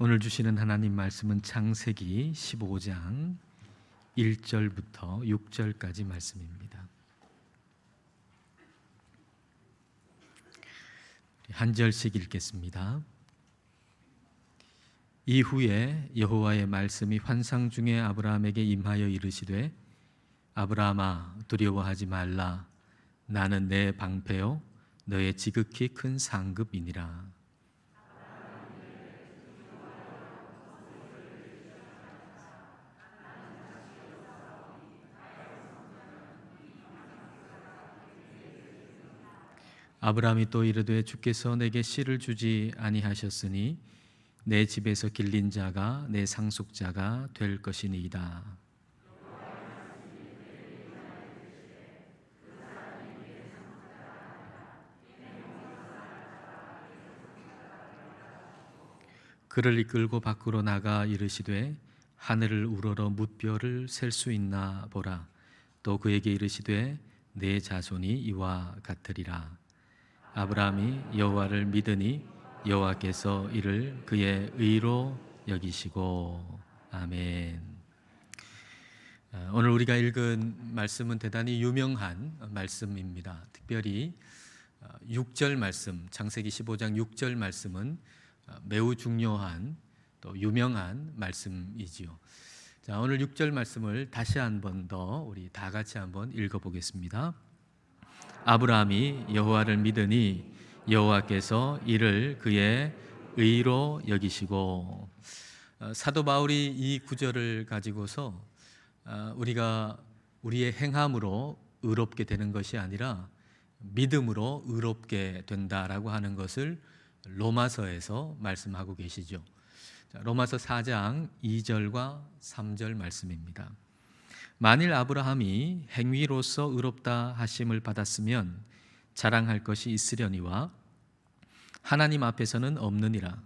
오늘 주시는 하나님 말씀은 창세기 15장 1절부터 6절까지 말씀입니다. 한 절씩 읽겠습니다. 이후에 여호와의 말씀이 환상 중에 아브라함에게 임하여 이르시되 아브라함아 두려워하지 말라. 나는 내 방패요 너의 지극히 큰 상급이니라. 아브라함이 또 이르되 주께서 내게 씨를 주지 아니하셨으니 내 집에서 길린 자가 내 상속자가 될 것이니이다. 그를 이끌고 밖으로 나가 이르시되 하늘을 우러러 뭇별을 셀 수 있나 보라. 또 그에게 이르시되 내 자손이 이와 같으리라. 아브라함이 여호와를 믿으니 여호와께서 이를 그의 의로 여기시고. 아멘. 오늘 우리가 읽은 말씀은 대단히 유명한 말씀입니다. 특별히 6절 말씀, 창세기 15장 6절 말씀은 매우 중요한 또 유명한 말씀이지요. 자, 오늘 6절 말씀을 다시 한 번 더 우리 다 같이 한번 읽어보겠습니다. 아브라함이 여호와를 믿으니 여호와께서 이를 그의 의로 여기시고. 사도 바울이 이 구절을 가지고서 우리가 우리의 행함으로 의롭게 되는 것이 아니라 믿음으로 의롭게 된다라고 하는 것을 로마서에서 말씀하고 계시죠. 로마서 4장 2절과 3절 말씀입니다. 만일 아브라함이 행위로서 의롭다 하심을 받았으면 자랑할 것이 있으려니와 하나님 앞에서는 없느니라.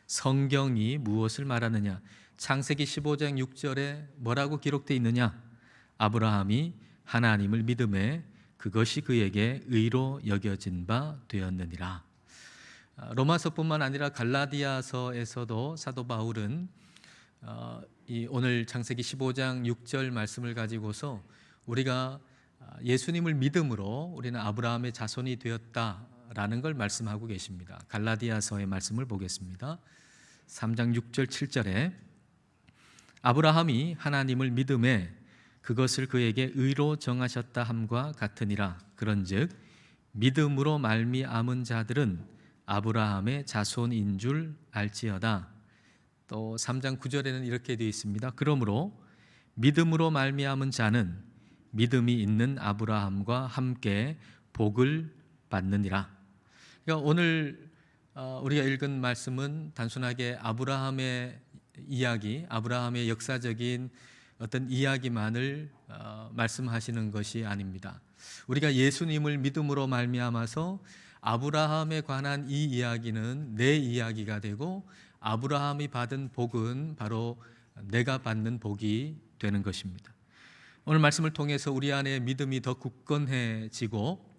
성경이 무엇을 말하느냐? 창세기 15장 6절에 뭐라고 기록되어 있느냐? 아브라함이 하나님을 믿음에 그것이 그에게 의로 여겨진 바 되었느니라. 로마서뿐만 아니라 갈라디아서에서도 사도 바울은 오늘 창세기 15장 6절 말씀을 가지고서 우리가 예수님을 믿음으로 우리는 아브라함의 자손이 되었다라는 걸 말씀하고 계십니다. 갈라디아서의 말씀을 보겠습니다. 3장 6절 7절에 아브라함이 하나님을 믿음에 그것을 그에게 의로 정하셨다 함과 같으니라. 그런즉 믿음으로 말미암은 자들은 아브라함의 자손인 줄 알지어다. 또 3장 9절에는 이렇게 되어 있습니다. 그러므로 믿음으로 말미암은 자는 믿음이 있는 아브라함과 함께 복을 받느니라. 그러니까 오늘 우리가 읽은 말씀은 단순하게 아브라함의 이야기, 아브라함의 역사적인 어떤 이야기만을 말씀하시는 것이 아닙니다. 우리가 예수님을 믿음으로 말미암아서 아브라함에 관한 이 이야기는 내 이야기가 되고 아브라함이 받은 복은 바로 내가 받는 복이 되는 것입니다. 오늘 말씀을 통해서 우리 안에 믿음이 더 굳건해지고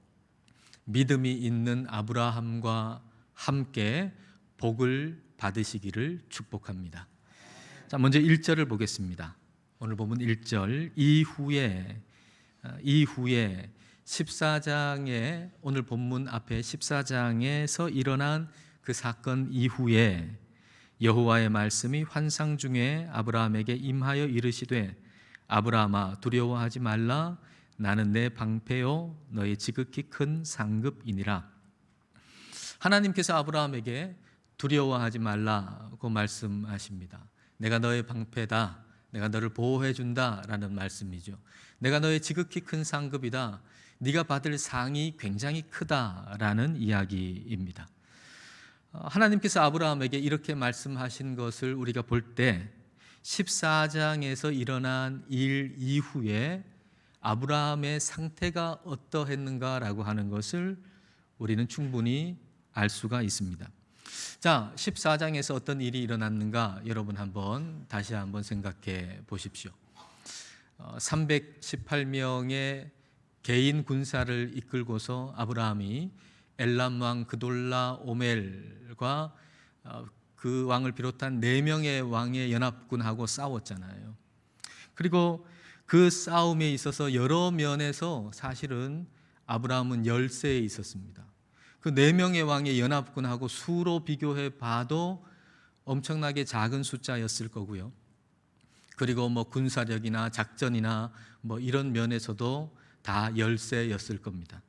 믿음이 있는 아브라함과 함께 복을 받으시기를 축복합니다. 자, 먼저 1절을 보겠습니다. 오늘 보면 1절 이후에 14장에 오늘 본문 앞에 14장에서 일어난 그 사건 이후에 여호와의 말씀이 환상 중에 아브라함에게 임하여 이르시되 아브라함아 두려워하지 말라. 나는 내 방패요 너의 지극히 큰 상급이니라. 하나님께서 아브라함에게 두려워하지 말라고 말씀하십니다. 내가 너의 방패다. 내가 너를 보호해 준다라는 말씀이죠. 내가 너의 지극히 큰 상급이다. 네가 받을 상이 굉장히 크다라는 이야기입니다. 하나님께서 아브라함에게 이렇게 말씀하신 것을 우리가 볼 때 14장에서 일어난 일 이후에 아브라함의 상태가 어떠했는가라고 하는 것을 우리는 충분히 알 수가 있습니다. 자, 14장에서 어떤 일이 일어났는가 여러분 다시 한번 생각해 보십시오. 318명의 개인 군사를 이끌고서 아브라함이 엘람 왕 그돌라 오멜과 그 왕을 비롯한 4명의 왕의 연합군하고 싸웠잖아요. 그리고 그 싸움에 있어서 여러 면에서 사실은 아브라함은 열세에 있었습니다. 그 4명의 왕의 연합군하고 수로 비교해 봐도 엄청나게 작은 숫자였을 거고요. 그리고 군사력이나 작전이나 이런 면에서도 다 열세였을 겁니다.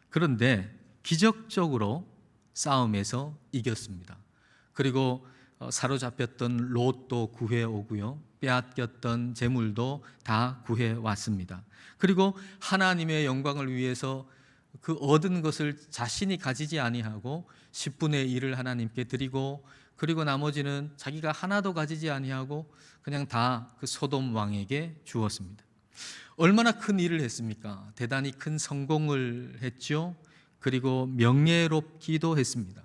그런데 기적적으로 싸움에서 이겼습니다. 그리고 사로잡혔던 롯도 구해 오고요. 빼앗겼던 재물도 다 구해 왔습니다. 그리고 하나님의 영광을 위해서 그 얻은 것을 자신이 가지지 아니하고 10분의 1을 하나님께 드리고, 그리고 나머지는 자기가 하나도 가지지 아니하고 그냥 다 그 소돔 왕에게 주었습니다. 얼마나 큰 일을 했습니까? 대단히 큰 성공을 했죠. 그리고 명예롭기도 했습니다.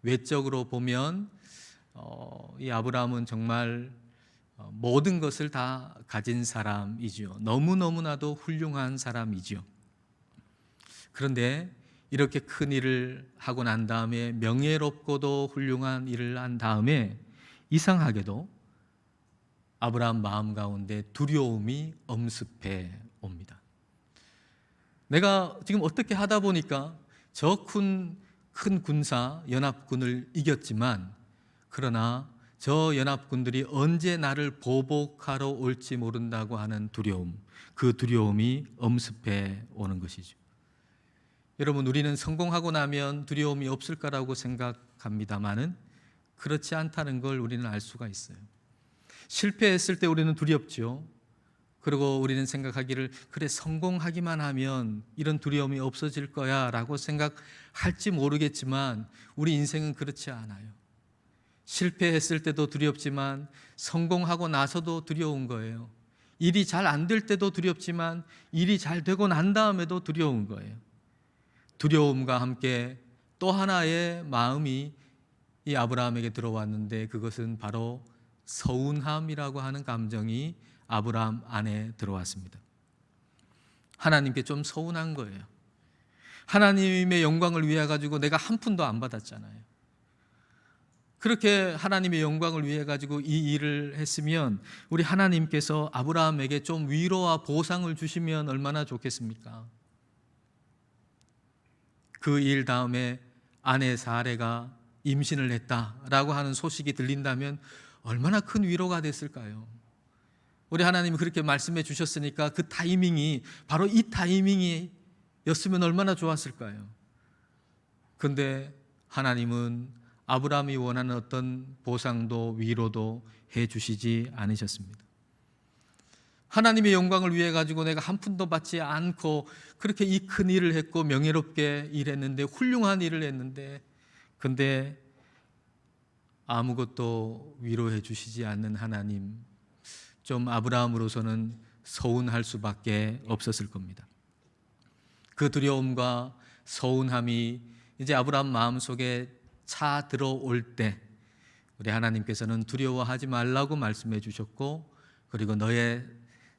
외적으로 보면 이 아브라함은 정말 모든 것을 다 가진 사람이지요. 너무너무나도 훌륭한 사람이지요. 그런데 이렇게 큰 일을 하고 난 다음에, 명예롭고도 훌륭한 일을 한 다음에 이상하게도 아브라함 마음 가운데 두려움이 엄습해 옵니다. 내가 지금 어떻게 하다 보니까 저 큰 군사 연합군을 이겼지만, 그러나 저 연합군들이 언제 나를 보복하러 올지 모른다고 하는 두려움, 그 두려움이 엄습해 오는 것이죠. 여러분, 우리는 성공하고 나면 두려움이 없을 거라고 생각합니다만은 그렇지 않다는 걸 우리는 알 수가 있어요. 실패했을 때 우리는 두렵죠. 그리고 우리는 생각하기를, 그래, 성공하기만 하면 이런 두려움이 없어질 거야 라고 생각할지 모르겠지만, 우리 인생은 그렇지 않아요. 실패했을 때도 두렵지만 성공하고 나서도 두려운 거예요. 일이 잘 안 될 때도 두렵지만 일이 잘 되고 난 다음에도 두려운 거예요. 두려움과 함께 또 하나의 마음이 이 아브라함에게 들어왔는데, 그것은 바로 서운함이라고 하는 감정이 아브라함 안에 들어왔습니다. 하나님께 좀 서운한 거예요. 하나님의 영광을 위해 가지고 내가 한 푼도 안 받았잖아요. 그렇게 하나님의 영광을 위해 가지고 이 일을 했으면 우리 하나님께서 아브라함에게 좀 위로와 보상을 주시면 얼마나 좋겠습니까? 그 일 다음에 아내 사레가 임신을 했다라고 하는 소식이 들린다면 얼마나 큰 위로가 됐을까요? 우리 하나님이 그렇게 말씀해 주셨으니까 그 타이밍이 바로 이 타이밍이었으면 얼마나 좋았을까요? 그런데 하나님은 아브라함이 원하는 어떤 보상도 위로도 해 주시지 않으셨습니다. 하나님의 영광을 위해 가지고 내가 한 푼도 받지 않고 그렇게 이 큰 일을 했고 명예롭게 일했는데, 훌륭한 일을 했는데, 근데 아무것도 위로해 주시지 않는 하나님, 좀 아브라함으로서는 서운할 수밖에 없었을 겁니다. 그 두려움과 서운함이 이제 아브라함 마음속에 차 들어올 때 우리 하나님께서는 두려워하지 말라고 말씀해 주셨고, 그리고 너의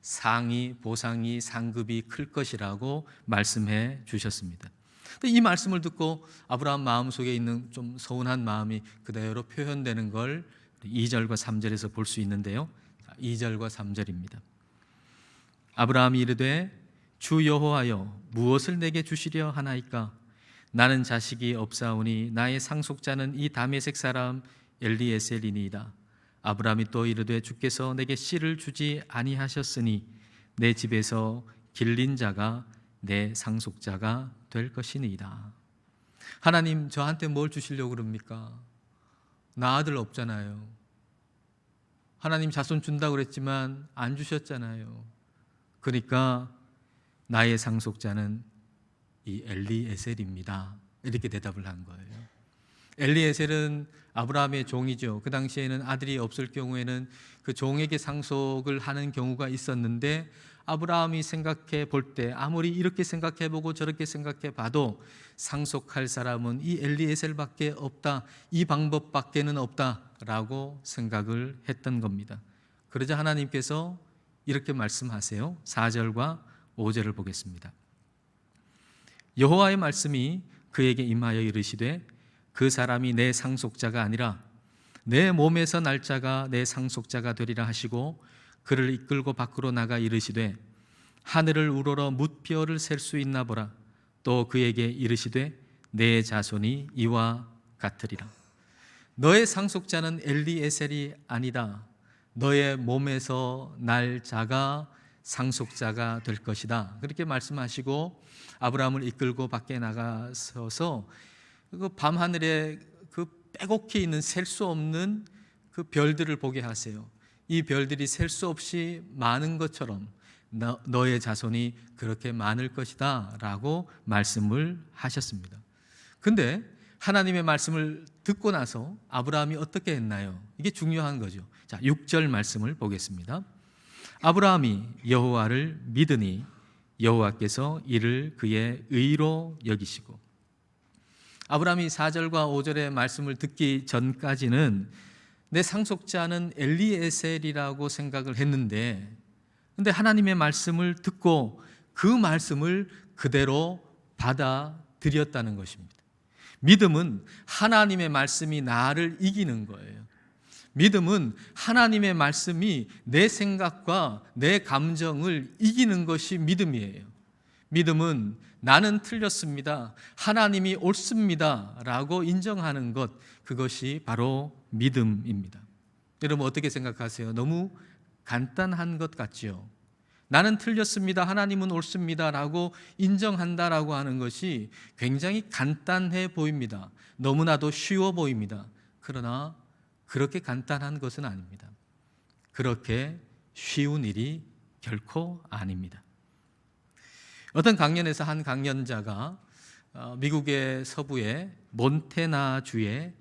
상이, 보상이, 상급이 클 것이라고 말씀해 주셨습니다. 이 말씀을 듣고 아브라함 마음속에 있는 좀 서운한 마음이 그대로 표현되는 걸 2절과 3절에서 볼 수 있는데요. 2절과 3절입니다. 아브라함이 이르되 주 여호와여, 무엇을 내게 주시려 하나이까? 나는 자식이 없사오니 나의 상속자는 이 다메섹 사람 엘리에셀이니이다. 아브라함이 또 이르되 주께서 내게 씨를 주지 아니하셨으니 내 집에서 길린 자가 내 상속자가 될 것이니이다. 하나님, 저한테 뭘 주시려고 그럽니까? 나 아들 없잖아요. 하나님 자손 준다고 그랬지만 안 주셨잖아요. 그러니까 나의 상속자는 이 엘리에셀입니다. 이렇게 대답을 한 거예요. 엘리에셀은 아브라함의 종이죠. 그 당시에는 아들이 없을 경우에는 그 종에게 상속을 하는 경우가 있었는데, 아브라함이 생각해 볼 때 아무리 이렇게 생각해 보고 저렇게 생각해 봐도 상속할 사람은 이 엘리에셀밖에 없다, 이 방법밖에는 없다라고 생각을 했던 겁니다. 그러자 하나님께서 이렇게 말씀하세요. 4절과 5절을 보겠습니다. 여호와의 말씀이 그에게 임하여 이르시되 그 사람이 내 상속자가 아니라 내 몸에서 날 자가 내 상속자가 되리라 하시고 그를 이끌고 밖으로 나가 이르시되 하늘을 우러러 뭇별을 셀 수 있나 보라. 또 그에게 이르시되 내 자손이 이와 같으리라. 너의 상속자는 엘리에셀이 아니다. 너의 몸에서 날 자가 상속자가 될 것이다. 그렇게 말씀하시고 아브라함을 이끌고 밖에 나가서서 그 밤하늘에 그 빼곡히 있는 셀 수 없는 그 별들을 보게 하세요. 이 별들이 셀 수 없이 많은 것처럼 너의 자손이 그렇게 많을 것이다 라고 말씀을 하셨습니다. 근데 하나님의 말씀을 듣고 나서 아브라함이 어떻게 했나요? 이게 중요한 거죠. 자, 6절 말씀을 보겠습니다. 아브라함이 여호와를 믿으니 여호와께서 이를 그의 의로 여기시고. 아브라함이 4절과 5절의 말씀을 듣기 전까지는 내 상속자는 엘리에셀이라고 생각을 했는데, 근데 하나님의 말씀을 듣고 그 말씀을 그대로 받아들였다는 것입니다. 믿음은 하나님의 말씀이 나를 이기는 거예요. 믿음은 하나님의 말씀이 내 생각과 내 감정을 이기는 것이 믿음이에요. 믿음은 나는 틀렸습니다, 하나님이 옳습니다 라고 인정하는 것, 그것이 바로 믿음입니다. 여러분 어떻게 생각하세요? 너무 간단한 것 같지요? 나는 틀렸습니다, 하나님은 옳습니다 라고 인정한다라고 하는 것이 굉장히 간단해 보입니다. 너무나도 쉬워 보입니다. 그러나 그렇게 간단한 것은 아닙니다. 그렇게 쉬운 일이 결코 아닙니다. 어떤 강연에서 한 강연자가 미국의 서부의 몬태나주의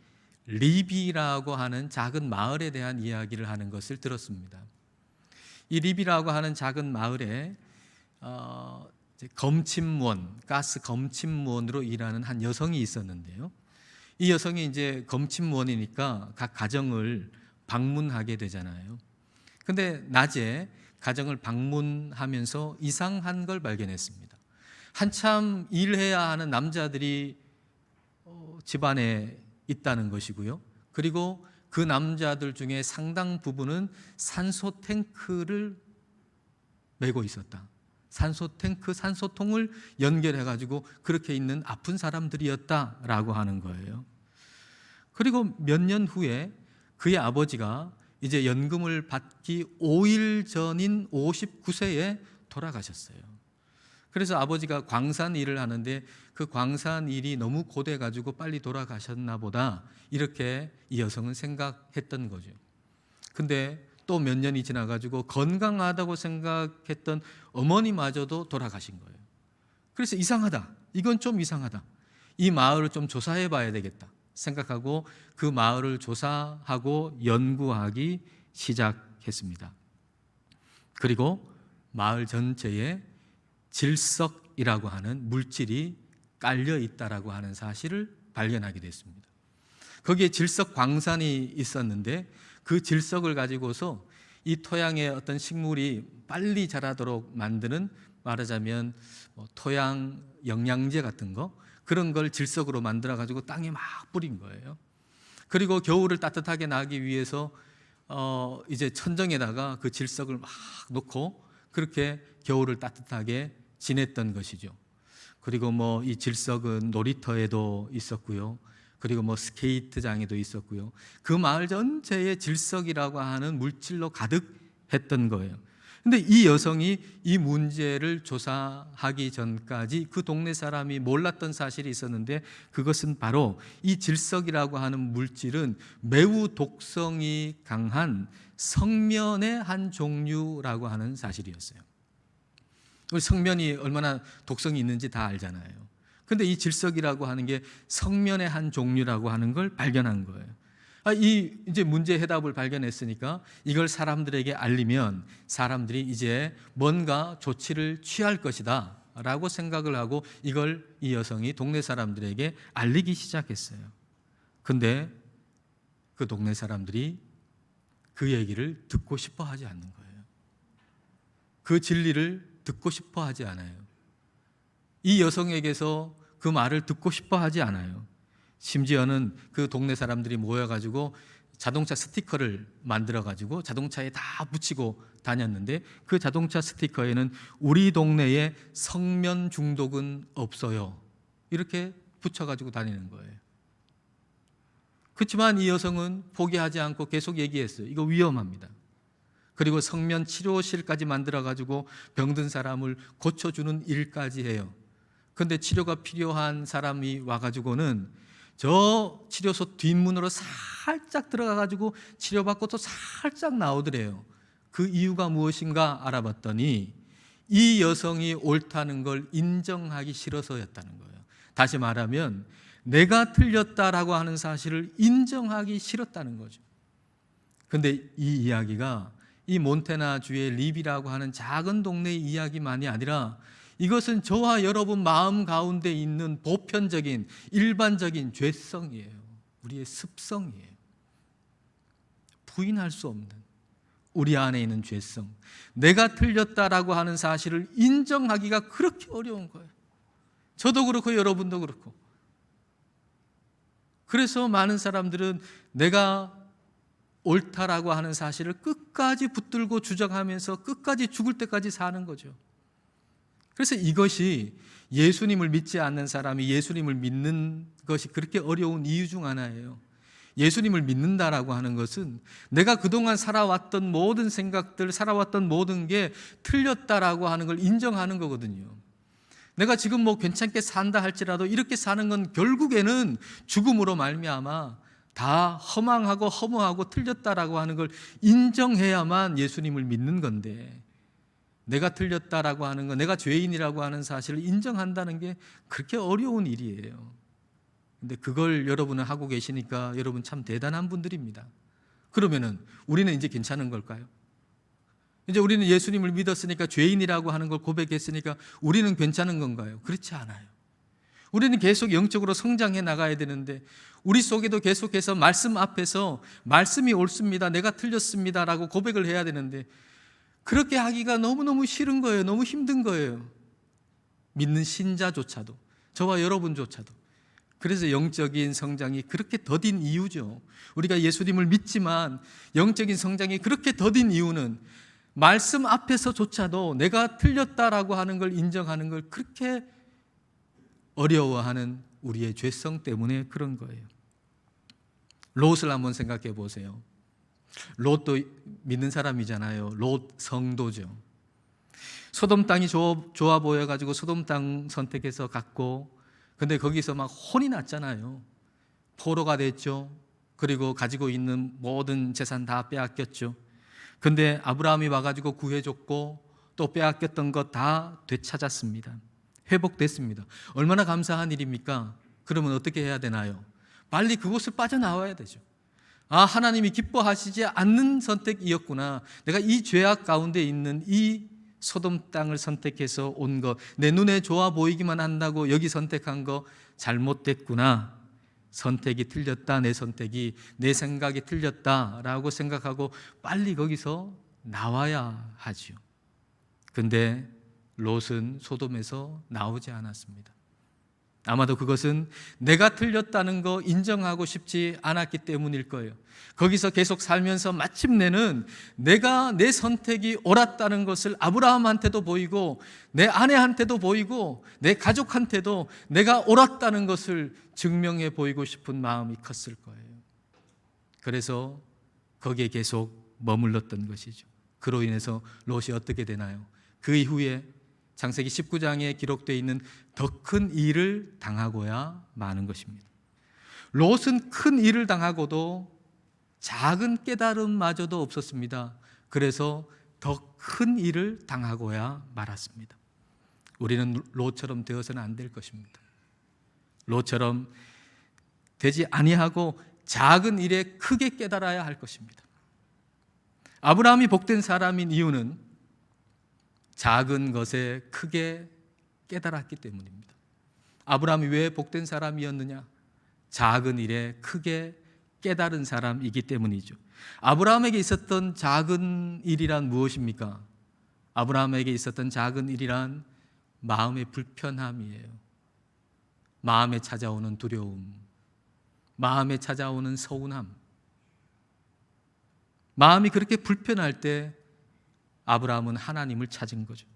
리비라고 하는 작은 마을에 대한 이야기를 하는 것을 들었습니다. 이 리비라고 하는 작은 마을에 검침무원, 가스 검침무원으로 일하는 한 여성이 있었는데요. 이 여성이 이제 검침무원이니까 각 가정을 방문하게 되잖아요. 근데 낮에 가정을 방문하면서 이상한 걸 발견했습니다. 한참 일해야 하는 남자들이 집안에 있다는 것이고요. 그리고 그 남자들 중에 상당 부분은 산소 탱크를 메고 있었다. 산소 탱크, 산소통을 연결해가지고 그렇게 있는 아픈 사람들이었다라고 하는 거예요. 그리고 몇 년 후에 그의 아버지가 이제 연금을 받기 5일 전인 59세에 돌아가셨어요. 그래서 아버지가 광산 일을 하는데 그 광산 일이 너무 고돼가지고 빨리 돌아가셨나 보다, 이렇게 이 여성은 생각했던 거죠. 근데 또 몇 년이 지나가지고 건강하다고 생각했던 어머니마저도 돌아가신 거예요. 그래서 이상하다, 이건 좀 이상하다, 이 마을을 좀 조사해 봐야 되겠다 생각하고 그 마을을 조사하고 연구하기 시작했습니다. 그리고 마을 전체에 질석이라고 하는 물질이 깔려 있다라고 하는 사실을 발견하게 됐습니다. 거기에 질석 광산이 있었는데 그 질석을 가지고서 이 토양에 어떤 식물이 빨리 자라도록 만드는, 말하자면 토양 영양제 같은 거, 그런 걸 질석으로 만들어 가지고 땅에 막 뿌린 거예요. 그리고 겨울을 따뜻하게 나기 위해서 이제 천정에다가 그 질석을 막 놓고 그렇게 겨울을 따뜻하게 지냈던 것이죠. 그리고 이 질석은 놀이터에도 있었고요. 그리고 스케이트장에도 있었고요. 그 마을 전체에 질석이라고 하는 물질로 가득했던 거예요. 근데 이 여성이 이 문제를 조사하기 전까지 그 동네 사람이 몰랐던 사실이 있었는데, 그것은 바로 이 질석이라고 하는 물질은 매우 독성이 강한 성면의 한 종류라고 하는 사실이었어요. 우리 성면이 얼마나 독성이 있는지 다 알잖아요. 근데 이 질석이라고 하는 게 성면의 한 종류라고 하는 걸 발견한 거예요. 이 이제 문제 해답을 발견했으니까 이걸 사람들에게 알리면 사람들이 이제 뭔가 조치를 취할 것이다 라고 생각을 하고 이걸 이 여성이 동네 사람들에게 알리기 시작했어요. 근데 그 동네 사람들이 그 얘기를 듣고 싶어 하지 않는 거예요. 그 진리를 듣고 싶어 하지 않아요. 이 여성에게서 그 말을 듣고 싶어 하지 않아요. 심지어는 그 동네 사람들이 모여가지고 자동차 스티커를 만들어 가지고 자동차에 다 붙이고 다녔는데 그 자동차 스티커에는 우리 동네에 성면 중독은 없어요. 이렇게 붙여 가지고 다니는 거예요. 그렇지만 이 여성은 포기하지 않고 계속 얘기했어요. 이거 위험합니다. 그리고 성면 치료실까지 만들어 가지고 병든 사람을 고쳐주는 일까지 해요. 그런데 치료가 필요한 사람이 와가지고는 저 치료소 뒷문으로 살짝 들어가 가지고 치료받고 또 살짝 나오더래요. 그 이유가 무엇인가 알아봤더니 이 여성이 옳다는 걸 인정하기 싫어서였다는 거예요. 다시 말하면 내가 틀렸다라고 하는 사실을 인정하기 싫었다는 거죠. 그런데 이 이야기가 이 몬테나주의 립이라고 하는 작은 동네의 이야기만이 아니라 이것은 저와 여러분 마음 가운데 있는 보편적인 일반적인 죄성이에요. 우리의 습성이에요. 부인할 수 없는 우리 안에 있는 죄성, 내가 틀렸다라고 하는 사실을 인정하기가 그렇게 어려운 거예요. 저도 그렇고 여러분도 그렇고. 그래서 많은 사람들은 내가 옳다라고 하는 사실을 끝까지 붙들고 주장하면서 끝까지 죽을 때까지 사는 거죠. 그래서 이것이 예수님을 믿지 않는 사람이 예수님을 믿는 것이 그렇게 어려운 이유 중 하나예요. 예수님을 믿는다라고 하는 것은 내가 그동안 살아왔던 모든 생각들, 살아왔던 모든 게 틀렸다라고 하는 걸 인정하는 거거든요. 내가 지금 뭐 괜찮게 산다 할지라도 이렇게 사는 건 결국에는 죽음으로 말미암아 다 허망하고 허무하고 틀렸다라고 하는 걸 인정해야만 예수님을 믿는 건데, 내가 틀렸다라고 하는 거, 내가 죄인이라고 하는 사실을 인정한다는 게 그렇게 어려운 일이에요. 근데 그걸 여러분은 하고 계시니까 여러분 참 대단한 분들입니다. 그러면은 우리는 이제 괜찮은 걸까요? 이제 우리는 예수님을 믿었으니까, 죄인이라고 하는 걸 고백했으니까 우리는 괜찮은 건가요? 그렇지 않아요. 우리는 계속 영적으로 성장해 나가야 되는데, 우리 속에도 계속해서 말씀 앞에서 말씀이 옳습니다, 내가 틀렸습니다 라고 고백을 해야 되는데, 그렇게 하기가 너무너무 싫은 거예요. 너무 힘든 거예요. 믿는 신자조차도, 저와 여러분조차도. 그래서 영적인 성장이 그렇게 더딘 이유죠. 우리가 예수님을 믿지만 영적인 성장이 그렇게 더딘 이유는 말씀 앞에서조차도 내가 틀렸다라고 하는 걸 인정하는 걸 그렇게 어려워하는 우리의 죄성 때문에 그런 거예요. 롯을 한번 생각해 보세요. 롯도 믿는 사람이잖아요. 롯 성도죠. 소돔 땅이 좋아 보여가지고 소돔 땅 선택해서 갔고, 근데 거기서 막 혼이 났잖아요. 포로가 됐죠. 그리고 가지고 있는 모든 재산 다 빼앗겼죠. 근데 아브라함이 와가지고 구해줬고 또 빼앗겼던 것 다 되찾았습니다. 회복됐습니다. 얼마나 감사한 일입니까? 그러면 어떻게 해야 되나요? 빨리 그곳을 빠져나와야 되죠. 아, 하나님이 기뻐하시지 않는 선택이었구나. 내가 이 죄악 가운데 있는 이 소돔 땅을 선택해서 온 거, 내 눈에 좋아 보이기만 한다고 여기 선택한 거 잘못됐구나. 선택이 틀렸다. 내 선택이, 내 생각이 틀렸다라고 생각하고 빨리 거기서 나와야 하죠. 근데 롯은 소돔에서 나오지 않았습니다. 아마도 그것은 내가 틀렸다는 거 인정하고 싶지 않았기 때문일 거예요. 거기서 계속 살면서 마침내는 내가 내 선택이 옳았다는 것을 아브라함한테도 보이고 내 아내한테도 보이고 내 가족한테도 내가 옳았다는 것을 증명해 보이고 싶은 마음이 컸을 거예요. 그래서 거기에 계속 머물렀던 것이죠. 그로 인해서 롯이 어떻게 되나요? 그 이후에 창세기 19장에 기록되어 있는 더 큰 일을 당하고야 마는 것입니다. 롯은 큰 일을 당하고도 작은 깨달음마저도 없었습니다. 그래서 더 큰 일을 당하고야 말았습니다. 우리는 롯처럼 되어서는 안 될 것입니다. 롯처럼 되지 아니하고 작은 일에 크게 깨달아야 할 것입니다. 아브라함이 복된 사람인 이유는 작은 것에 크게 깨달았기 때문입니다. 아브라함이 왜 복된 사람이었느냐? 작은 일에 크게 깨달은 사람이기 때문이죠. 아브라함에게 있었던 작은 일이란 무엇입니까? 아브라함에게 있었던 작은 일이란 마음의 불편함이에요. 마음에 찾아오는 두려움, 마음에 찾아오는 서운함. 마음이 그렇게 불편할 때 아브라함은 하나님을 찾은 거죠.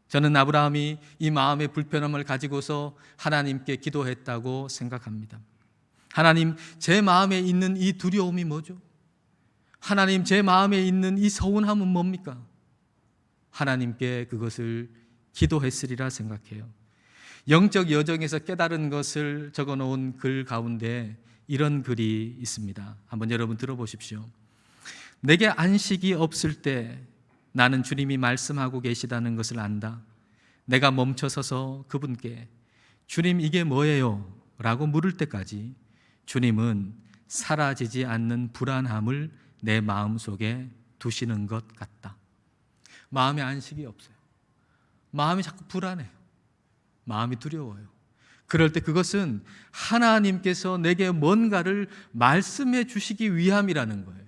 저는 아브라함이 이 마음의 불편함을 가지고서 하나님께 기도했다고 생각합니다. 하나님, 제 마음에 있는 이 두려움이 뭐죠? 하나님, 제 마음에 있는 이 서운함은 뭡니까? 하나님께 그것을 기도했으리라 생각해요. 영적 여정에서 깨달은 것을 적어놓은 글 가운데 이런 글이 있습니다. 한번 여러분 들어보십시오. 내게 안식이 없을 때 나는 주님이 말씀하고 계시다는 것을 안다. 내가 멈춰서서 그분께 주님 이게 뭐예요? 라고 물을 때까지 주님은 사라지지 않는 불안함을 내 마음속에 두시는 것 같다. 마음에 안식이 없어요. 마음이 자꾸 불안해요. 마음이 두려워요. 그럴 때 그것은 하나님께서 내게 뭔가를 말씀해 주시기 위함이라는 거예요.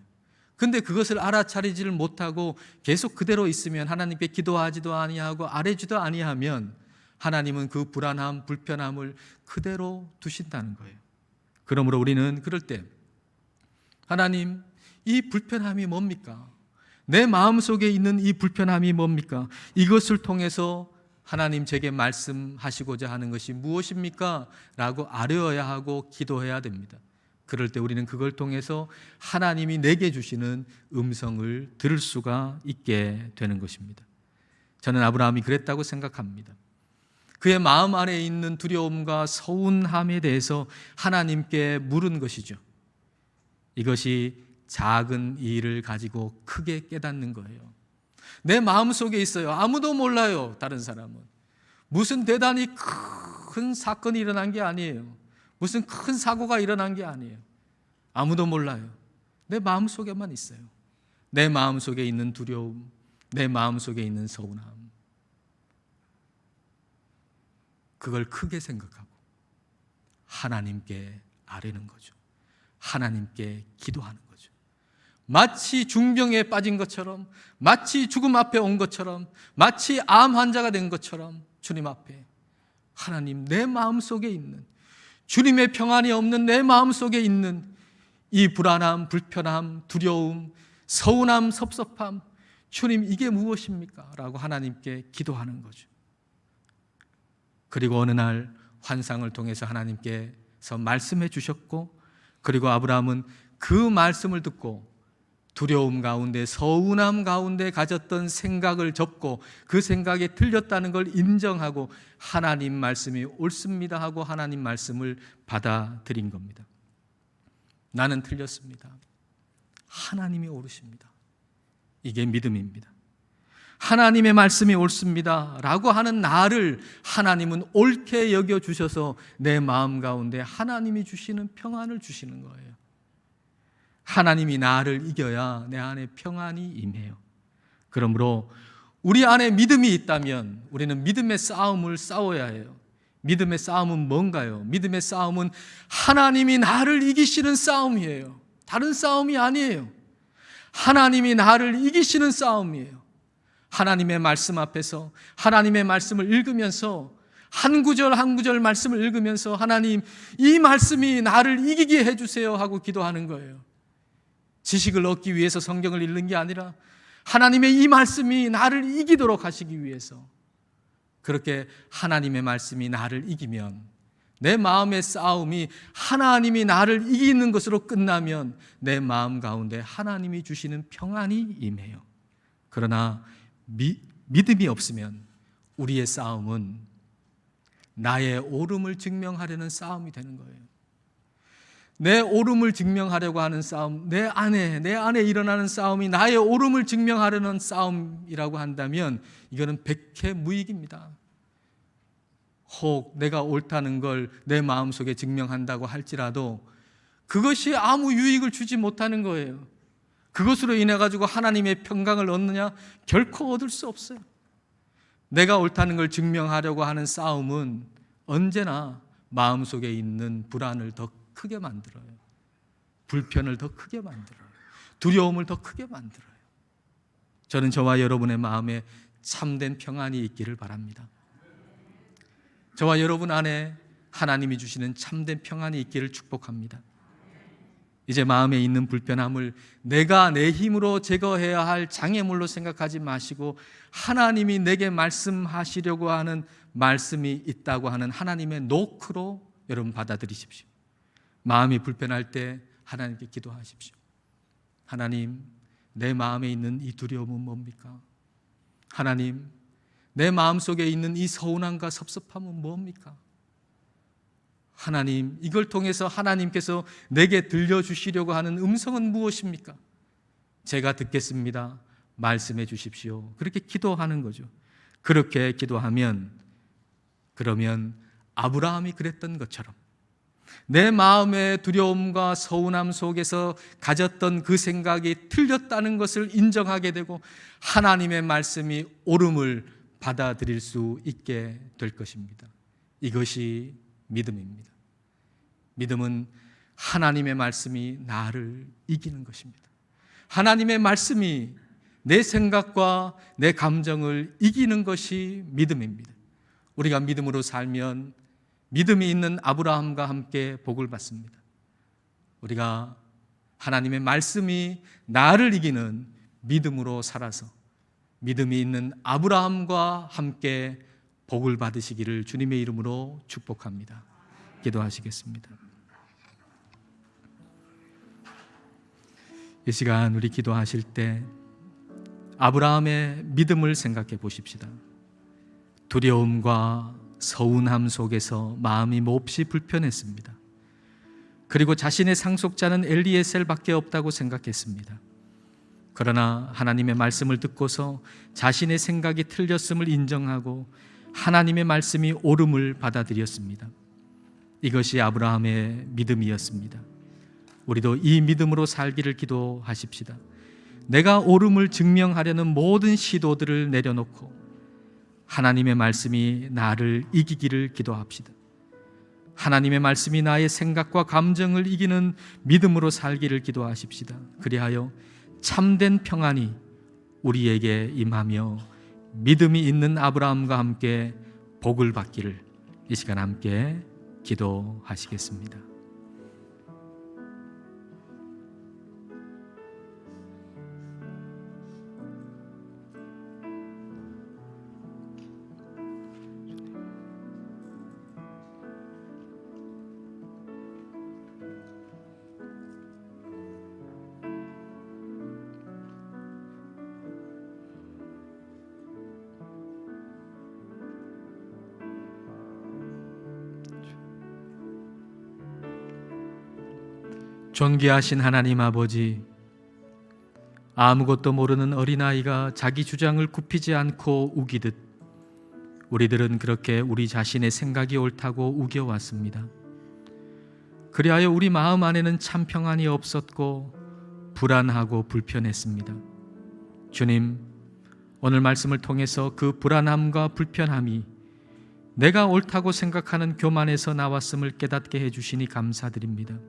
근데 그것을 알아차리지를 못하고 계속 그대로 있으면, 하나님께 기도하지도 아니하고 아뢰지도 아니하면 하나님은 그 불안함, 불편함을 그대로 두신다는 거예요. 그러므로 우리는 그럴 때 하나님, 이 불편함이 뭡니까? 내 마음속에 있는 이 불편함이 뭡니까? 이것을 통해서 하나님 제게 말씀하시고자 하는 것이 무엇입니까? 라고 아뢰어야 하고 기도해야 됩니다. 그럴 때 우리는 그걸 통해서 하나님이 내게 주시는 음성을 들을 수가 있게 되는 것입니다. 저는 아브라함이 그랬다고 생각합니다. 그의 마음 안에 있는 두려움과 서운함에 대해서 하나님께 물은 것이죠. 이것이 작은 일을 가지고 크게 깨닫는 거예요. 내 마음속에 있어요. 아무도 몰라요. 다른 사람은. 무슨 대단히 큰 사건이 일어난 게 아니에요. 무슨 큰 사고가 일어난 게 아니에요. 아무도 몰라요. 내 마음속에만 있어요. 내 마음속에 있는 두려움, 내 마음속에 있는 서운함, 그걸 크게 생각하고 하나님께 아뢰는 거죠. 하나님께 기도하는 거죠. 마치 중병에 빠진 것처럼, 마치 죽음 앞에 온 것처럼, 마치 암 환자가 된 것처럼 주님 앞에, 하나님, 내 마음속에 있는, 주님의 평안이 없는 내 마음속에 있는 이 불안함, 불편함, 두려움, 서운함, 섭섭함, 주님 이게 무엇입니까? 라고 하나님께 기도하는 거죠. 그리고 어느 날 환상을 통해서 하나님께서 말씀해 주셨고, 그리고 아브라함은 그 말씀을 듣고 두려움 가운데, 서운함 가운데 가졌던 생각을 접고 그 생각에 틀렸다는 걸 인정하고 하나님 말씀이 옳습니다 하고 하나님 말씀을 받아들인 겁니다. 나는 틀렸습니다. 하나님이 옳으십니다. 이게 믿음입니다. 하나님의 말씀이 옳습니다 라고 하는 나를 하나님은 옳게 여겨주셔서 내 마음 가운데 하나님이 주시는 평안을 주시는 거예요. 하나님이 나를 이겨야 내 안에 평안이 임해요. 그러므로 우리 안에 믿음이 있다면 우리는 믿음의 싸움을 싸워야 해요. 믿음의 싸움은 뭔가요? 믿음의 싸움은 하나님이 나를 이기시는 싸움이에요. 다른 싸움이 아니에요. 하나님이 나를 이기시는 싸움이에요. 하나님의 말씀 앞에서 하나님의 말씀을 읽으면서 한 구절 한 구절 말씀을 읽으면서 하나님, 이 말씀이 나를 이기게 해주세요 하고 기도하는 거예요. 지식을 얻기 위해서 성경을 읽는 게 아니라 하나님의 이 말씀이 나를 이기도록 하시기 위해서, 그렇게 하나님의 말씀이 나를 이기면, 내 마음의 싸움이 하나님이 나를 이기는 것으로 끝나면 내 마음 가운데 하나님이 주시는 평안이 임해요. 그러나 믿음이 없으면 우리의 싸움은 나의 옳음을 증명하려는 싸움이 되는 거예요. 내 옳음을 증명하려고 하는 싸움, 내 안에 일어나는 싸움이 나의 옳음을 증명하려는 싸움이라고 한다면 이거는 백해무익입니다. 혹 내가 옳다는 걸 내 마음속에 증명한다고 할지라도 그것이 아무 유익을 주지 못하는 거예요. 그것으로 인해 가지고 하나님의 평강을 얻느냐? 결코 얻을 수 없어요. 내가 옳다는 걸 증명하려고 하는 싸움은 언제나 마음속에 있는 불안을 더 크게 만들어요. 불편을 더 크게 만들어요. 두려움을 더 크게 만들어요. 저는 저와 여러분의 마음에 참된 평안이 있기를 바랍니다. 저와 여러분 안에 하나님이 주시는 참된 평안이 있기를 축복합니다. 이제 마음에 있는 불편함을 내가 내 힘으로 제거해야 할 장애물로 생각하지 마시고 하나님이 내게 말씀하시려고 하는 말씀이 있다고 하는 하나님의 노크로 여러분 받아들이십시오. 마음이 불편할 때 하나님께 기도하십시오. 하나님, 내 마음에 있는 이 두려움은 뭡니까? 하나님, 내 마음속에 있는 이 서운함과 섭섭함은 뭡니까? 하나님, 이걸 통해서 하나님께서 내게 들려주시려고 하는 음성은 무엇입니까? 제가 듣겠습니다. 말씀해 주십시오. 그렇게 기도하는 거죠. 그렇게 기도하면, 그러면 아브라함이 그랬던 것처럼 내 마음의 두려움과 서운함 속에서 가졌던 그 생각이 틀렸다는 것을 인정하게 되고 하나님의 말씀이 옳음을 받아들일 수 있게 될 것입니다. 이것이 믿음입니다. 믿음은 하나님의 말씀이 나를 이기는 것입니다. 하나님의 말씀이 내 생각과 내 감정을 이기는 것이 믿음입니다. 우리가 믿음으로 살면 믿음이 있는 아브라함과 함께 복을 받습니다. 우리가 하나님의 말씀이 나를 이기는 믿음으로 살아서 믿음이 있는 아브라함과 함께 복을 받으시기를 주님의 이름으로 축복합니다. 기도하시겠습니다. 이 시간 우리 기도하실 때 아브라함의 믿음을 생각해 보십시다. 두려움과 서운함 속에서 마음이 몹시 불편했습니다. 그리고 자신의 상속자는 엘리에셀밖에 없다고 생각했습니다. 그러나 하나님의 말씀을 듣고서 자신의 생각이 틀렸음을 인정하고 하나님의 말씀이 옳음을 받아들였습니다. 이것이 아브라함의 믿음이었습니다. 우리도 이 믿음으로 살기를 기도하십시다. 내가 옳음을 증명하려는 모든 시도들을 내려놓고 하나님의 말씀이 나를 이기기를 기도합시다. 하나님의 말씀이 나의 생각과 감정을 이기는 믿음으로 살기를 기도하십시다. 그리하여 참된 평안이 우리에게 임하며 믿음이 있는 아브라함과 함께 복을 받기를 이 시간 함께 기도하시겠습니다. 존귀하신 하나님 아버지, 아무것도 모르는 어린아이가 자기 주장을 굽히지 않고 우기듯 우리들은 그렇게 우리 자신의 생각이 옳다고 우겨왔습니다. 그리하여 우리 마음 안에는 참 평안이 없었고 불안하고 불편했습니다. 주님, 오늘 말씀을 통해서 그 불안함과 불편함이 내가 옳다고 생각하는 교만에서 나왔음을 깨닫게 해주시니 감사드립니다.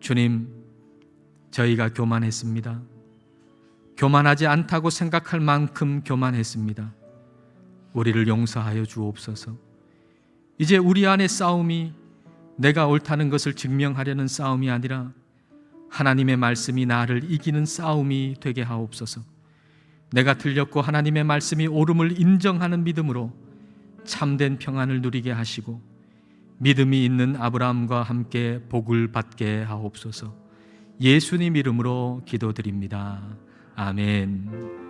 주님, 저희가 교만했습니다. 교만하지 않다고 생각할 만큼 교만했습니다. 우리를 용서하여 주옵소서. 이제 우리 안의 싸움이 내가 옳다는 것을 증명하려는 싸움이 아니라 하나님의 말씀이 나를 이기는 싸움이 되게 하옵소서. 내가 틀렸고 하나님의 말씀이 옳음을 인정하는 믿음으로 참된 평안을 누리게 하시고 믿음이 있는 아브라함과 함께 복을 받게 하옵소서. 예수님 이름으로 기도드립니다. 아멘.